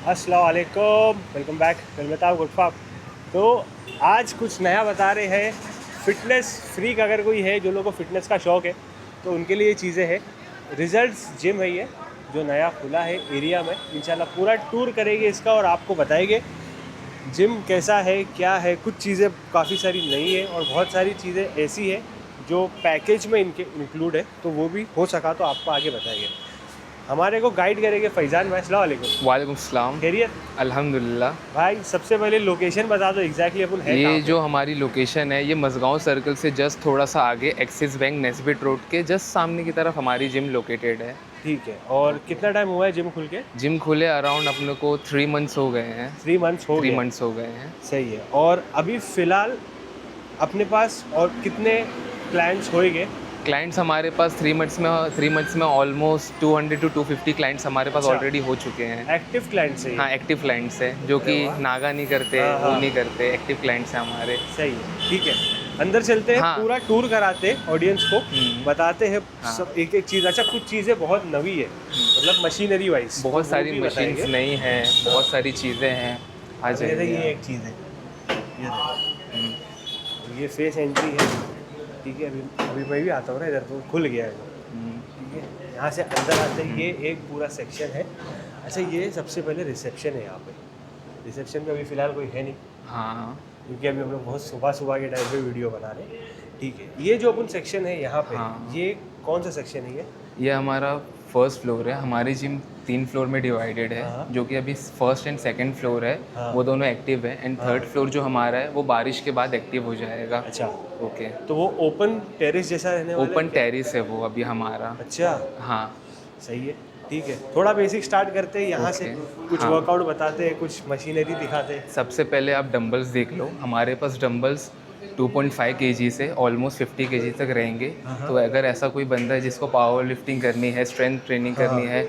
अस्सलाम वालेकुम, welcome back फिल्मताब गुडफाप। तो आज कुछ नया बता रहे हैं। फ़िटनेस फ्रीक अगर कोई है, जो लोगों को फ़िटनेस का शौक़ है, तो उनके लिए ये चीज़ें हैं। रिजल्ट्स जिम है ये, जो नया खुला है एरिया में। इंशाल्लाह पूरा टूर करेंगे इसका और आपको बताएंगे जिम कैसा है, क्या है। कुछ चीज़ें काफ़ी सारी नई है और बहुत सारी चीज़ें ऐसी है जो पैकेज में इनके इंक्लूड है, तो वो भी हो सका तो आपको आगे बताएंगे। हमारे को गाइड करेंगे फैज़ान भाई। अस्सलाम वालेकुम। वालेकुम सलाम। खैरियत अल्हम्दुलिल्लाह। भाई, सबसे पहले लोकेशन बता दो एग्जैक्टली अपन है कहाँ ये पे। जो हमारी लोकेशन है, ये मज़गाँव सर्कल से जस्ट थोड़ा सा आगे एक्सिस बैंक नेस्बिट रोड के जस्ट सामने की तरफ हमारी जिम लोकेटेड है। ठीक है। और कितना टाइम हुआ है जिम खुल के? जिम खुले अराउंड अपने को 3 मंथ्स हो गए हैं। 3 मंथ्स हो 3 गए। मंथ्स हो गए हैं। सही है। और अभी फ़िलहाल अपने पास और कितने क्लाइंट्स होएंगे? क्लाइंट्स हमारे पास 3 मंथ्स में ऑलमोस्ट 200 टू 250 क्लाइंट्स हमारे पास अच्छा, ऑलरेडी हो चुके हैं। एक्टिव क्लाइंट्स है ये? हाँ, एक्टिव क्लाइंट्स हैं जो अरे कि वाह। नागा नहीं करते, हाँ वो हाँ, नहीं करते, एक्टिव क्लाइंट्स हैं हमारे। सही है। ठीक है, अंदर चलते हैं, हाँ। पूरा टूर कराते हैं ऑडियंस को, बताते हैं हाँ। सब एक एक चीज़। अच्छा, कुछ चीज़ें बहुत नवी है, मतलब मशीनरी वाइज बहुत सारी मशीन्स नई हैं, बहुत सारी चीज़ें हैं। आ जैसे जाइए ये आप। एक चीज़ है, ये देखो, हुँ, ये फेस एंट्री है। ठीक है, अभी अभी मैं भी आता हूँ ना इधर, तो खुल गया है वो। हुँ। ठीक है, यहाँ से अंदर आते ही ये एक पूरा सेक्शन है। अच्छा, ये सबसे पहले रिसेप्शन है यहाँ पे। रिसेप्शन में अभी फ़िलहाल कोई है नहीं, हाँ, क्योंकि अभी हम लोग बहुत सुबह सुबह के टाइम पे वीडियो बना रहे हैं। ठीक है, ये जो अपन सेक्शन है यहाँ पे, हाँ। ये कौन सा सेक्शन है ये? ये हमारा फर्स्ट फ्लोर है। हमारी जिम 3 फ्लोर में डिवाइडेड है, हाँ जो कि अभी फर्स्ट एंड सेकंड फ्लोर है, हाँ वो दोनों एक्टिव है एंड हाँ। थर्ड फ्लोर जो हमारा है, वो बारिश के बाद एक्टिव हो जाएगा। अच्छा, ओके। तो वो ओपन टेरेस जैसा रहने वाला है ओपन क्या? टेरेस है वो अभी हमारा। अच्छा, हाँ, सही है। ठीक है, थोड़ा बेसिक स्टार्ट करते हैं यहाँ से। ओके। कुछ हाँ, वर्कआउट बताते हैं, कुछ मशीनरी दिखाते हैं। सबसे पहले आप डंबल्स देख लो। हमारे पास डंबल्स 2.5 केजी से ऑलमोस्ट 50 केजी तक रहेंगे। हाँ तो अगर ऐसा कोई बंदा है जिसको पावर लिफ्टिंग करनी है, स्ट्रेंथ ट्रेनिंग हाँ करनी है,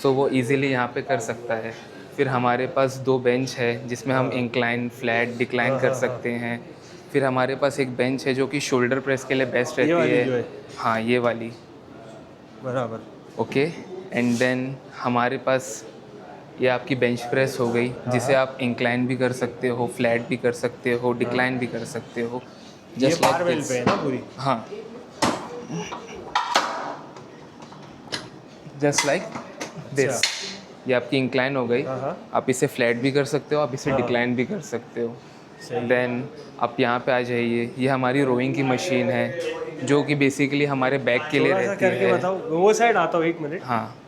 तो वो ईज़िली यहाँ पे कर सकता है। फिर हमारे पास 2 बेंच है जिसमें हम हाँ इंक्लाइन, फ्लैट, डिक्लाइन हाँ कर हाँ हाँ। सकते हैं। फिर हमारे पास एक बेंच है जो कि शोल्डर प्रेस के लिए बेस्ट ये रहती वाली है। जो है, हाँ, ये वाली। बराबर। ओके। एंड देन हमारे पास ये आपकी बेंच प्रेस हो गई, हाँ जिसे हाँ, आप इंक्लाइन भी कर सकते हो, फ्लैट भी कर सकते हो, हाँ। डिक्लाइन भी कर सकते हो, ये जस्ट लाइक बारवेल पे दिस। है ना पूरी? हाँ, जस्ट लाइक अच्छा। दिस। ये आपकी इंक्लाइन हो गई। हाँ हाँ आप इसे फ्लैट भी कर सकते हो, आप इसे हाँ, डिक्लाइन भी कर सकते हो। सही है। देन आप यहाँ पे आ जाइए। ये हमारी रोइंग की मशीन है, जो कि बेसिकली हमारे बैक के लिए थोड़ा सा रहती करके है। बताओ, वो साइड आता हूँ, 1 मिनट। हाँ,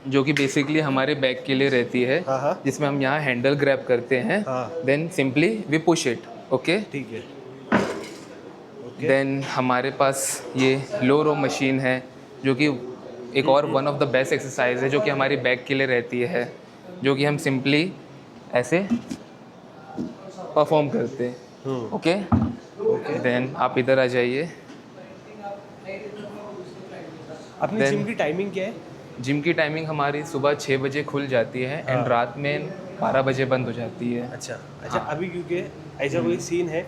जो कि बेसिकली हमारे बैक के लिए रहती है, हाँ हाँ जिसमें हम यहाँ हैंडल ग्रैब करते हैं। हाँ, then simply we push it. Okay. ठीक है। ओके। देन हमारे पास ये लो रो मशीन है, जो कि एक और one of the best exercise है, जो कि हमारी बैक के लिए रहती है, जो कि हम सिंपली ऐसे परफॉर्म करते हैं। ओके। ओके। देन आप इधर आ जाइए। अपनी देन जिम की टाइमिंग क्या है? जिम की टाइमिंग हमारी सुबह 6 बजे खुल जाती है एंड हाँ। रात में 12 बजे बंद हो जाती है। अच्छा अच्छा, हाँ। अभी क्योंकि ऐसा कोई सीन है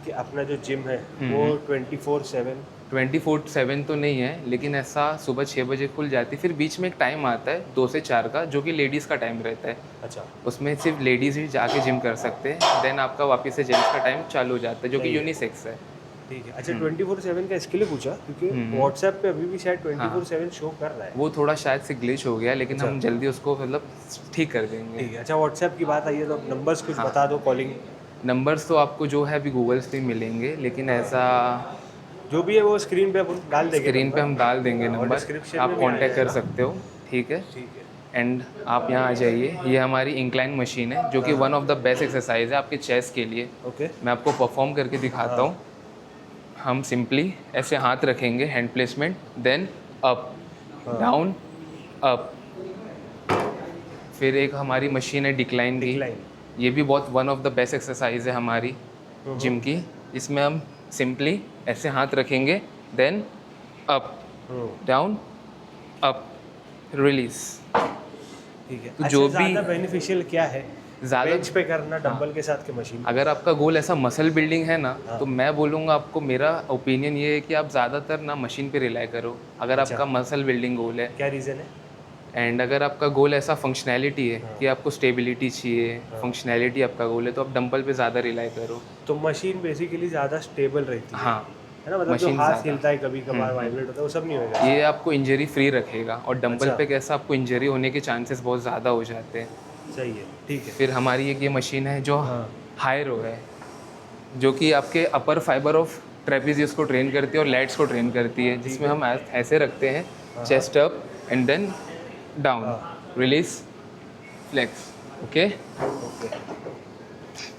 कि अपना जो जिम है वो 24/7? 24/7 तो नहीं है, लेकिन ऐसा सुबह 6 बजे खुल जाती है। फिर बीच में एक टाइम आता है 2 से 4 का, जो कि लेडीज़ का टाइम रहता है। अच्छा, उसमें सिर्फ लेडीज़ ही जाके जिम कर सकते हैं। देन आपका वापस से जेंट्स का टाइम चालू हो जाता है, जो सही कि है। यूनिसेक्स है। ठीक है। अच्छा, 24/7 का इसके लिए पूछा क्योंकि व्हाट्सएप पे अभी भी शायद 24/7 शो कर रहा है। वो थोड़ा शायद से ग्लिच हो गया, लेकिन अच्छा, हम जल्दी उसको मतलब ठीक कर देंगे। ठीक है। अच्छा, व्हाट्सएप की बात आई है तो नंबर्स कुछ हाँ। बता दो, कॉलिंग। नंबर्स तो आपको जो है अभी गूगल्स पे मिलेंगे, लेकिन ऐसा जो भी है वो स्क्रीन पे अपन डाल देंगे स्क्रीन पे नंबर, हम डाल देंगे और नंबर। डिस्क्रिप्शन में आप भी आ कांटेक्ट कर जाएगा। सकते हो। ठीक है। ठीक है। एंड आप यहाँ आ जाइए। ये हमारी इंक्लाइन मशीन है, जो कि हाँ वन हाँ, ऑफ द बेस्ट एक्सरसाइज है आपके चेस्ट के लिए। ओके। मैं आपको परफॉर्म करके दिखाता हाँ हूँ। हम सिंपली ऐसे हाथ रखेंगे, हैंड प्लेसमेंट, देन अप, हाँ, डाउन, अप। फिर एक हमारी मशीन है डिक्लाइन की। डिक्लाइन। ये भी बहुत one of the best exercise है हमारी जिम की। इसमें हम सिंपली ऐसे हाथ रखेंगे, then up, down, up, release. ठीक है। तो अच्छा, जो भी ज़्यादा बेनिफिशियल क्या है ज़्यादा बेंच पे करना डंबल के साथ के मशीन? अगर आपका गोल ऐसा मसल बिल्डिंग है ना, हाँ। तो मैं बोलूँगा आपको, मेरा ओपिनियन ये है कि आप ज़्यादातर ना मशीन पे रिलाई करो, अगर अच्छा, आपका मसल बिल्डिंग गोल है। क्या रीज़न है? एंड अगर आपका गोल ऐसा फंक्शनैलिटी है कि आपको स्टेबिलिटी चाहिए, फंक्शनैलिटी आपका गोल है, तो आप डंबल पे ज़्यादा रिलाई करो। तो मशीन बेसिकली ज़्यादा स्टेबल रहती हाँ, है ना, मतलब जो मशीन हाथ ज़्यादा। हिलता है कभी कभार वाइब्रेट होता है वो सब नहीं होगा। ये आपको इंजरी फ्री रखेगा, और डंबल अच्छा। पे कैसा आपको इंजरी होने के चांसेस बहुत ज़्यादा हो जाते हैं। सही है, ठीक है। फिर हमारी एक ये मशीन है जो हाँ। हाई रो है, जो कि आपके अपर फाइबर ऑफ ट्रेपेजियस को ट्रेन करती है और लैट्स को ट्रेन करती है, जिसमें हम ऐसे रखते हैं, chest up and then down, हाँ। Release, flex. ओके। ओके,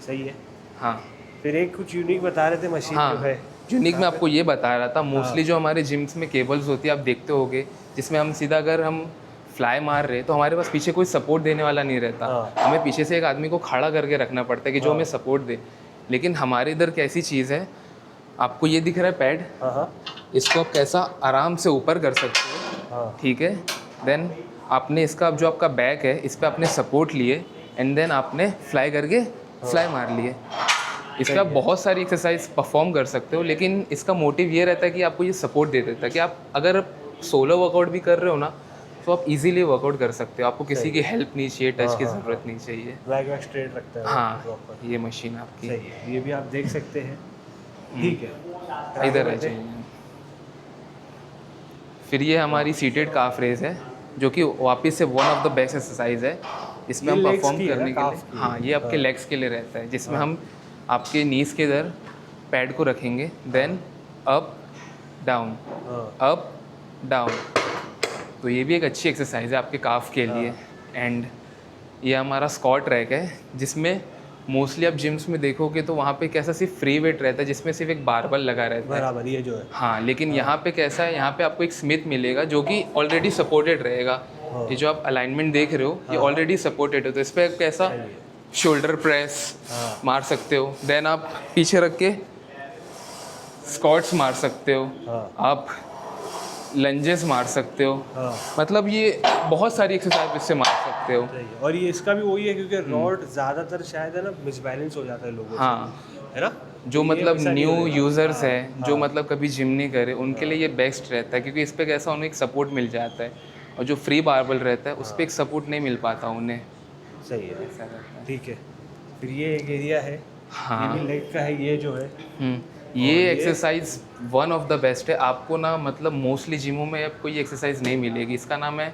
सही है। हाँ फिर एक कुछ यूनिक बता रहे थे मशीन जो है। हाँ, यूनिक मैं आपको ये बता रहा था, मोस्टली जो हमारे जिम्स में केबल्स होती है आप देखते होगे, जिसमें हम सीधा अगर हम फ्लाई मार रहे तो हमारे पास पीछे कोई सपोर्ट देने वाला नहीं रहता। हाँ। हमें पीछे से एक आदमी को खड़ा करके रखना पड़ता है कि जो हमें सपोर्ट दे। लेकिन हमारे इधर कैसी चीज़ है, आपको ये दिख रहा है पैड, हाँ हाँ इसको आप कैसा आराम से ऊपर कर सकते हो, हाँ। ठीक है। देन आपने इसका जो आपका बैक है इस पर आपने सपोर्ट लिए, एंड देन आपने फ्लाई करके फ्लाई मार लिए। इस पर आप बहुत सारी एक्सरसाइज परफॉर्म कर सकते हो, लेकिन इसका मोटिव ये रहता है कि आपको ये सपोर्ट दे देता है कि आप अगर सोलो वर्कआउट भी कर रहे हो ना, तो आप इजीली वर्कआउट कर सकते हो, आपको किसी की हेल्प नहीं चाहिए, टच की ज़रूरत नहीं चाहिए। बैक स्ट्रेट रखता है हाँ, प्रॉपर। ये मशीन आपकी सही है, ये भी आप देख सकते हैं। ठीक है, इधर आ जाइए। फिर ये हमारी सीटेड काफ रेज है, जो कि वापस से one of the best exercise है, इसमें ये हम legs परफॉर्म की है ना, करने के calf लिए। की? हाँ, ये आपके लेग्स के लिए रहता है, जिसमें हम आपके नीज के इधर पैड को रखेंगे, देन अप डाउन, हाँ। Up down. तो ये भी एक अच्छी एक्सरसाइज है आपके काफ के लिए। एंड ये हमारा स्क्वाट रैक है, जिसमें मोस्टली आप जिम्स में देखोगे तो वहाँ पे कैसा सिर्फ फ्री वेट रहता है, जिसमें सिर्फ एक बारबल लगा रहता है। बराबर, ये जो है। हाँ, लेकिन यहाँ पे कैसा है, यहाँ पे आपको एक स्मिथ मिलेगा जो कि ऑलरेडी सपोर्टेड रहेगा। ये जो आप अलाइनमेंट देख रहे हो ये ऑलरेडी सपोर्टेड है, तो इस पर कैसा शोल्डर प्रेस मार सकते हो, देन आप पीछे रख के स्क्वाट्स मार सकते हो, आप लंजेस मार सकते हो, हाँ। मतलब ये बहुत सारी एक्सरसाइज इससे मार सकते हो। सही है। और ये इसका भी वही है, क्योंकि रॉड ज़्यादातर शायद है ना मिसबैलेंस हो जाता है लोगों से, हाँ, है ना। जो ये मतलब वैसा नहीं न्यू होगा। यूज़र्स है, जो मतलब कभी जिम नहीं करे, उनके लिए ये बेस्ट रहता है, क्योंकि इस पर कैसा उन्हें एक सपोर्ट मिल जाता है, और जो फ्री बारबल रहता है उस पर एक सपोर्ट नहीं मिल पाता उन्हें। सही है, ऐसा रहता है। ठीक है। फिर ये एक एरिया है, हाँ। ये भी लेग का है, ये जो है। ये exercise one of the best है, आपको ना मतलब मोस्टली जिमों में आपको ये एक्सरसाइज नहीं मिलेगी। इसका नाम है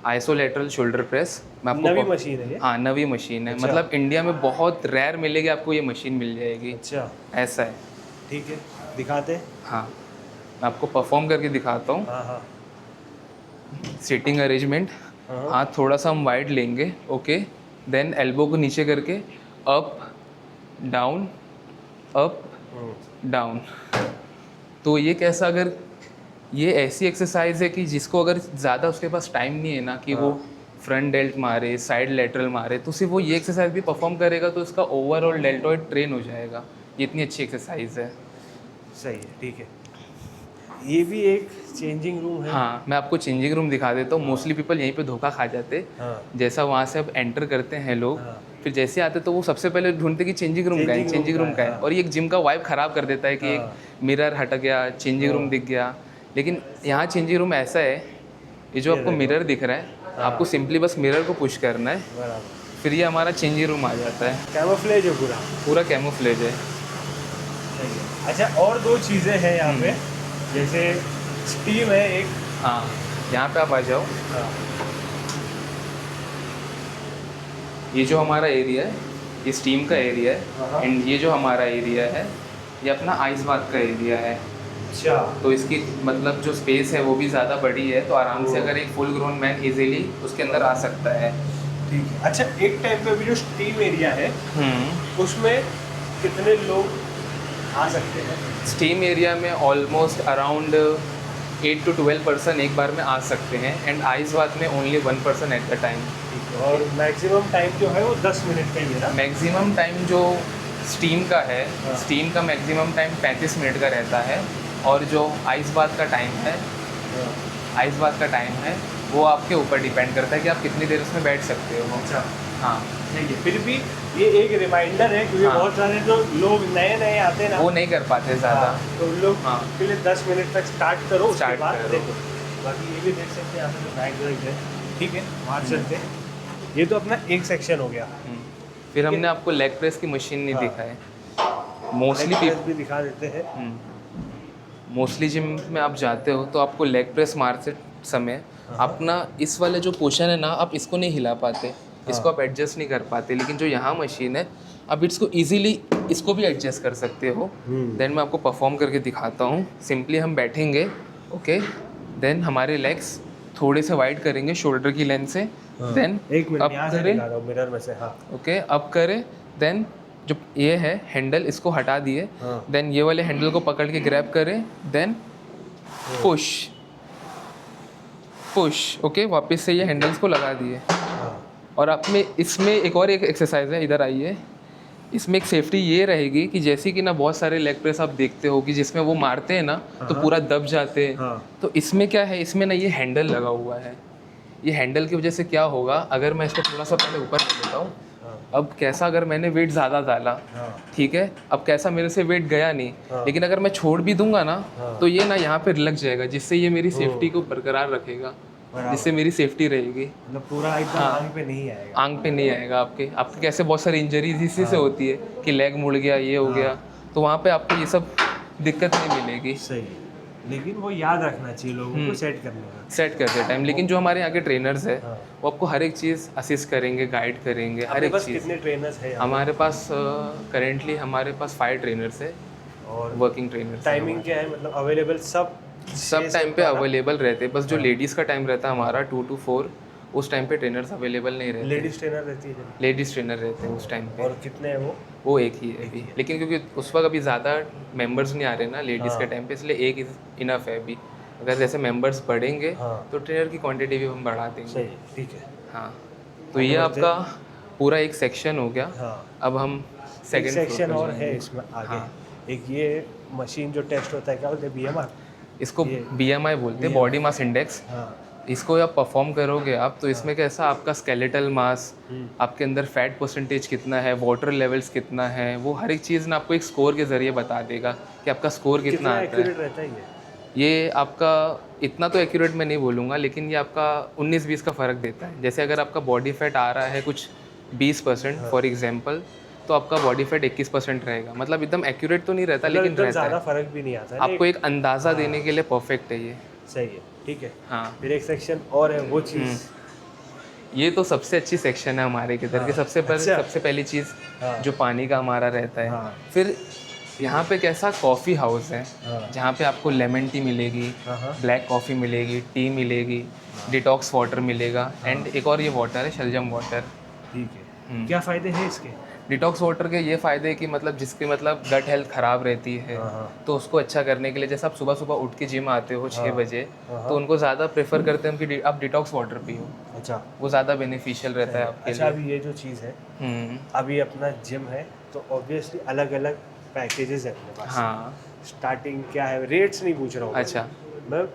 आइसोलेटरल शोल्डर प्रेस। मैं आपको नवी मशीन है ये? हाँ, नवी मशीन है। अच्छा। मतलब इंडिया में बहुत रेयर मिलेगी आपको ये मशीन मिल जाएगी। अच्छा, ऐसा है। ठीक है, दिखाते। हाँ, मैं आपको परफॉर्म करके दिखाता हूँ। हाँ हाँ सिटिंग अरेंजमेंट, हाँ। हाथ थोड़ा सा हम वाइड लेंगे, ओके। देन एल्बो को नीचे करके अप डाउन, अप डाउन। तो ये कैसा, अगर ये ऐसी एक्सरसाइज है कि जिसको अगर ज़्यादा उसके पास टाइम नहीं है ना कि वो फ्रंट डेल्ट मारे, साइड लेटरल मारे, तो सिर्फ वो ये एक्सरसाइज भी परफॉर्म करेगा तो उसका ओवरऑल डेल्टॉइड ट्रेन हो जाएगा। ये इतनी अच्छी एक्सरसाइज है। सही है, ठीक है। ये भी एक चेंजिंग रूम है। हाँ, मैं आपको चेंजिंग रूम दिखा देता हूँ। मोस्टली पीपल यहीं पे धोखा खा जाते। हाँ। जैसा वहाँ से अब एंटर करते हैं लोग, हाँ। फिर जैसे आते तो वो सबसे पहले ढूंढते कि चेंजिंग रूम का है, चेंजिंग रूम का है, और ये एक जिम का वाइब ख़राब कर देता है कि एक मिरर हट गया, चेंजिंग रूम दिख गया। लेकिन यहाँ चेंजिंग रूम ऐसा है, ये जो आपको मिरर दिख रहा है, आपको सिंपली बस मिरर को पुश करना है, बराबर। फिर ये हमारा चेंजिंग रूम आ जाता है। कैमोफ्लेज है पूरा। पूरा कैमोफ्लेज है। सही है। अच्छा, और दो चीज़ें हैं यहाँ पे, जैसे स्टीम है एक। हाँ, यहाँ पे आप आ जाओ। हाँ। ये जो हमारा एरिया है ये स्टीम का एरिया है, एंड ये जो हमारा एरिया है ये अपना आइस बाथ का एरिया है। अच्छा। तो इसकी मतलब जो स्पेस है वो भी ज़्यादा बड़ी है, तो आराम से अगर एक फुल ग्रोन मैन इजीली उसके अंदर आ सकता है। ठीक है। अच्छा, एक टाइम पे भी जो स्टीम एरिया है उसमें कितने लोग आ सकते हैं? स्टीम एरिया में ऑलमोस्ट अराउंड 8 to 12 पर्सन एक बार में आ सकते हैं, एंड आइस बाथ में only 1 person at the time. और मैक्सिमम टाइम जो है वो 10 मिनट का ही है ना? मैक्सिमम टाइम जो स्टीम का है, स्टीम का मैक्सिमम टाइम 35 मिनट का रहता है, और जो आइस बाथ का टाइम है, आइस बाथ का टाइम है वो आपके ऊपर डिपेंड करता है कि आप कितनी देर उसमें बैठ सकते हो। अच्छा। हाँ, ठीक है। फिर भी ये एक रिमाइंडर है, क्योंकि हाँ। बहुत सारे जो लोग नए नए आते हैं ना, वो नहीं कर पाते ज़्यादा। तो उन लोग हाँ। के लिए 10 मिनट तक स्टार्ट करो, उसके स्टार्ट बाद करो। देखो। बाकी ये भी देख सकते हैं यहाँ पे जो बैग वैग है, ठीक है, वहाँ चलते हैं। ये तो अपना एक सेक्शन हो गया। फिर हमने आपको लेग प्रेस की मशीन नहीं दिखाए। मोस्टली लेग प्रेस भी दिखा देते हैं। मोस्टली जिम में आप जाते हो तो आपको लेग प्रेस मारते समय अपना इस वाले जो पोर्शन है ना, आप इसको नहीं हिला पाते, इसको आप एडजस्ट नहीं कर पाते। लेकिन जो यहाँ मशीन है, आप इसको इजीली इसको भी एडजस्ट कर सकते हो। देन मैं आपको परफॉर्म करके दिखाता हूँ। सिंपली हम बैठेंगे, ओके, देन हमारे लेग्स थोड़े से वाइड करेंगे शोल्डर की लेंथ से। देन एक मिनट अब यहाँ से करें, दिखा रहा हूँ मिरर में से। हाँ, ओके, अब करें। देन जो ये है हैंडल, इसको हटा दिए। देन ये वाले हैंडल को पकड़ के ग्रैब करें। देन पुश पुश, ओके, वापस से ये हैंडल्स को लगा दिए। और आप में इसमें एक और एक एक्सरसाइज है, इधर आइए। इसमें एक सेफ्टी ये रहेगी कि जैसे कि ना बहुत सारे लेग प्रेस आप देखते हो कि जिसमें वो मारते हैं ना तो पूरा दब जाते हैं। तो इसमें क्या है, इसमें ना ये हैंडल लगा हुआ है। ये हैंडल की वजह से क्या होगा, अगर मैं इसको थोड़ा सा पहले ऊपर कर लेता हूँ, अब कैसा अगर मैंने वेट ज़्यादा डाला, ठीक है, अब कैसा मेरे से वेट गया नहीं, लेकिन अगर मैं छोड़ भी दूंगा ना तो ये ना यहाँ पे लग जाएगा, जिससे ये मेरी सेफ्टी को बरकरार रखेगा, जिससे मेरी सेफ्टी रहेगी। मतलब पूरा एकदम आंग पे नहीं आएगा। आंग पे नहीं आएगा आपके। आपके कैसे बहुत सारी इंजरीज इसी से होती है कि लेग मुड़ गया, ये हो गया, तो वहाँ पे आपको ये सब दिक्कत नहीं मिलेगी। सही है, लेकिन वो याद रखना चाहिए लोगों को सेट करने का, सेट करते टाइम। लेकिन जो हमारे यहाँ के ट्रेनर्स है वो आपको हर एक चीज़ असिस्ट करेंगे, गाइड करेंगे, हर एक चीज़। कितने ट्रेनर्स हैं हमारे पास करेंटली हमारे पास 5 ट्रेनर्स है और वर्किंग ट्रेनर्स। टाइमिंग क्या है, मतलब अवेलेबल सब टाइम पे अवेलेबल रहते हैं। बस जो लेडीज़ का टाइम रहता है हमारा 2 to 4, उस टाइम पे ट्रेनर्स अवेलेबल नहीं रहते। लेडीज ट्रेनर रहती है। लेडीज़ ट्रेनर रहते हैं उस टाइम पे। और कितने हैं वो एक ही है अभी, लेकिन क्योंकि उस वक्त अभी ज़्यादा मेंबर्स नहीं आ रहे ना लेडीज़ के टाइम पे, इसलिए एक इनफ है अभी। अगर जैसे मेंबर्स बढ़ेंगे तो ट्रेनर की क्वांटिटी भी हम बढ़ा देंगे। सही, ठीक है। हाँ, तो ये आपका पूरा एक सेक्शन हो गया। अब हम सेकंड सेक्शन और है इसमें आगे। एक ये मशीन जो टेस्ट होता है, क्या बोलते हैं, BMR, इसको BMI बोलते हैं, बॉडी मास इंडेक्स। इसको आप परफॉर्म करोगे आप तो इसमें कैसा आपका स्केलेटल मास, आपके अंदर फैट परसेंटेज कितना है, वाटर लेवल्स कितना है, वो हर एक चीज़ ना आपको एक स्कोर के ज़रिए बता देगा कि आपका स्कोर कितना आता है। रहता है ये आपका इतना तो एक्यूरेट मैं नहीं बोलूँगा, लेकिन ये आपका 19-20 का फ़र्क देता है। जैसे अगर आपका बॉडी फैट आ रहा है कुछ 20% फॉर एग्जांपल, तो आपका बॉडी फैट 21% रहेगा। मतलब एकदम एक्यूरेट तो नहीं रहता, लेकिन रहता ज़्यादा है, फर्क भी नहीं आता है। आपको एक अंदाज़ा देने के लिए परफेक्ट है ये। सही है, ठीक है। हाँ, फिर एक सेक्शन और है, वो चीज़ ये तो सबसे अच्छी सेक्शन है हमारे के इधर की। सबसे पहली चीज़ जो पानी का हमारा रहता है। फिर यहाँ पे कैसा कॉफ़ी हाउस है जहाँ पे आपको लेमन टी मिलेगी, ब्लैक कॉफ़ी मिलेगी, टी मिलेगी, डिटॉक्स वाटर मिलेगा, एंड एक और ये वाटर है शलजम वाटर। ठीक है। क्या फ़ायदे हैं इसके? डिटॉक्स वाटर के ये फ़ायदे कि मतलब जिसकी मतलब गट हेल्थ ख़राब रहती है तो उसको अच्छा करने के लिए, जैसे आप सुबह सुबह उठ के जिम आते हो 6 बजे, तो उनको ज़्यादा प्रेफर करते हैं कि आप डिटॉक्स वाटर पियो। अच्छा, वो ज़्यादा बेनिफिशियल रहता है आपके लिए। अभी ये जो चीज़ है, अभी अपना जिम है तो ऑब्वियसली अलग अलग पैकेजेस है अपने पास। हाँ, स्टार्टिंग क्या है, रेट्स नहीं पूछ रहा हूँ। अच्छा, मैं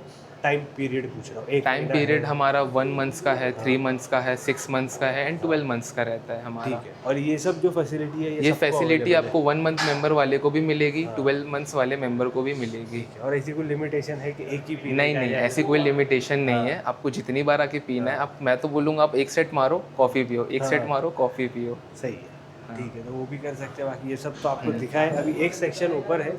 टाइम पीरियड पूछ रहा हूँ। एक टाइम पीरियड हमारा 1 मंथ्स का है, 3 मंथ्स का है, 6 मंथ्स का है, एंड 12 मंथ्स का रहता है हमारा। ठीक है। और ये सब जो फैसिलिटी है, ये फैसिलिटी आपको 1 मंथ मेंबर वाले को भी मिलेगी, 12 मंथ्स वाले मेंबर को भी मिलेगी। और ऐसी कोई लिमिटेशन है कि एक ही पीना? नहीं, ऐसी कोई लिमिटेशन नहीं है। आपको जितनी बार आके पीना है, मैं तो बोलूँगा आप 1 सेट मारो कॉफ़ी पियो, 1 सेट मारो कॉफ़ी पियो। सही है, ठीक है। तो वो भी कर सकते हैं। बाकी ये सब तो आपको दिखाए। अभी एक सेक्शन ऊपर है,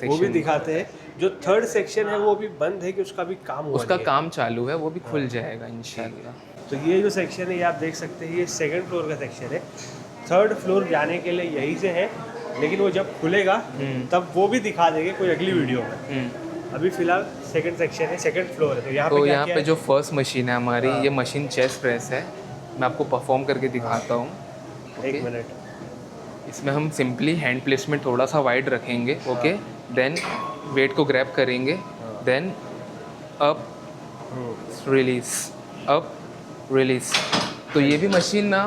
वो भी दिखाते हैं। जो थर्ड सेक्शन है वो भी बंद है कि उसका भी काम हुआ? उसका काम चालू है, वो भी खुल जाएगा इंशाल्लाह। तो ये जो सेक्शन है ये आप देख सकते हैं, ये 2nd फ्लोर का सेक्शन है। 3rd फ्लोर जाने के लिए यहीं से है, लेकिन वो जब खुलेगा तब वो भी दिखा देंगे कोई अगली वीडियो में। अभी फिलहाल 2nd सेक्शन है, 2nd फ्लोर है। तो यहाँ पे जो फर्स्ट मशीन है हमारी, ये मशीन चेस्ट प्रेस है। मैं आपको परफॉर्म करके दिखाता हूँ। एक मिनट। इसमें हम सिंपली हैंड प्लेसमेंट थोड़ा सा वाइड रखेंगे, ओके, देन वेट को ग्रैब करेंगे, then up release, up release. तो ये भी मशीन ना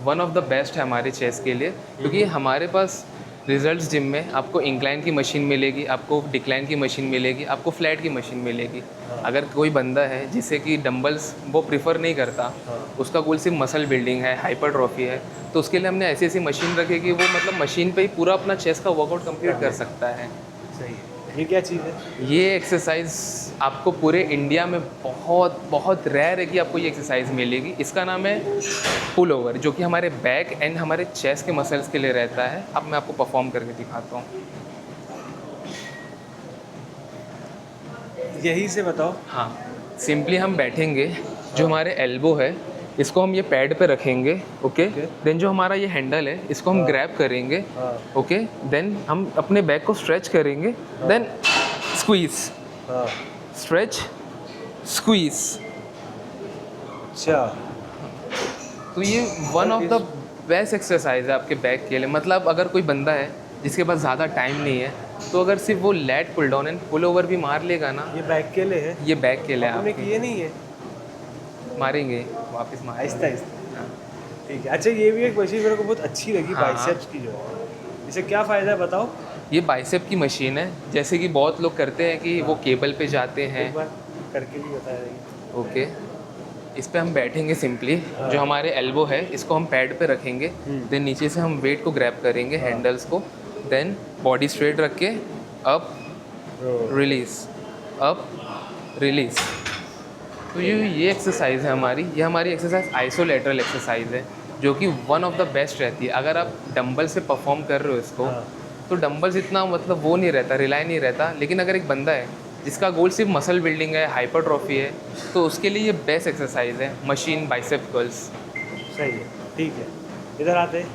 वन ऑफ द बेस्ट है हमारे चेस्ट के लिए, क्योंकि हमारे पास रिजल्ट्स जिम में आपको इंक्लाइन की मशीन मिलेगी, आपको डिक्लाइन की मशीन मिलेगी, आपको फ्लैट की मशीन मिलेगी। अगर कोई बंदा है जिसे कि डंबल्स वो प्रिफर नहीं करता, उसका गोल सिर्फ मसल बिल्डिंग है, हाइपरट्रॉफी है, तो उसके लिए हमने ऐसी ऐसी मशीन रखी कि वो मतलब मशीन पे ही पूरा अपना चेस्ट का वर्कआउट कंप्लीट कर सकता है। सही है। ये क्या चीज़ है? ये एक्सरसाइज आपको पूरे इंडिया में बहुत बहुत रेयर है कि आपको ये एक्सरसाइज मिलेगी। इसका नाम है पुल ओवर, जो कि हमारे बैक एंड हमारे चेस्ट के मसल्स के लिए रहता है। अब मैं आपको परफॉर्म करके दिखाता हूँ। यही से बताओ। हाँ, सिंपली हम बैठेंगे, जो हमारे एल्बो है इसको हम ये पैड पे रखेंगे, ओके। देन जो हमारा ये हैंडल है इसको हम ग्रैब करेंगे, ओके। देन हम अपने बैक को स्ट्रेच करेंगे, देन स्क्वीज, स्ट्रेच, स्क्वीज। अच्छा, तो ये one of the best exercise है आपके बैक के लिए। मतलब अगर कोई बंदा है जिसके पास ज़्यादा टाइम नहीं है, तो अगर सिर्फ वो lat pull down and pull over भी मार लेगा ना, ये बैक के लिए है, ये बैक के लिए आपने आप किए नहीं है? मारेंगे वापस मार आहिस्ता आहिस्ता, ठीक है। अच्छा, ये भी एक मशीन मेरे को बहुत अच्छी लगी, हाँ। बाइसेप्स की जो है, इसे क्या फ़ायदा है बताओ? ये बाइसेप की मशीन है। जैसे कि बहुत लोग करते हैं कि वो केबल पे जाते हैं, एक बार करके भी बताया। ओके। इस पे हम बैठेंगे सिंपली, जो हमारे एल्बो है इसको हम पैड पे रखेंगे, देन नीचे से हम वेट को ग्रैब करेंगे, हैंडल्स को, देन बॉडी स्ट्रेट रख के अप रिलीज, अप रिलीज। तो ये एक्सरसाइज है हमारी। ये हमारी एक्सरसाइज आइसोलेटरल एक्सरसाइज है, जो कि वन ऑफ द बेस्ट रहती है। अगर आप डंबल से परफॉर्म कर रहे हो इसको, तो डंबल्स इतना मतलब वो नहीं रहता, रिलाई नहीं रहता। लेकिन अगर एक बंदा है जिसका गोल सिर्फ मसल बिल्डिंग है, हाइपरट्रॉफी है, तो उसके लिए ये बेस्ट एक्सरसाइज है, मशीन बाइसेप कर्ल्स। सही है, ठीक है। इधर आते हैं।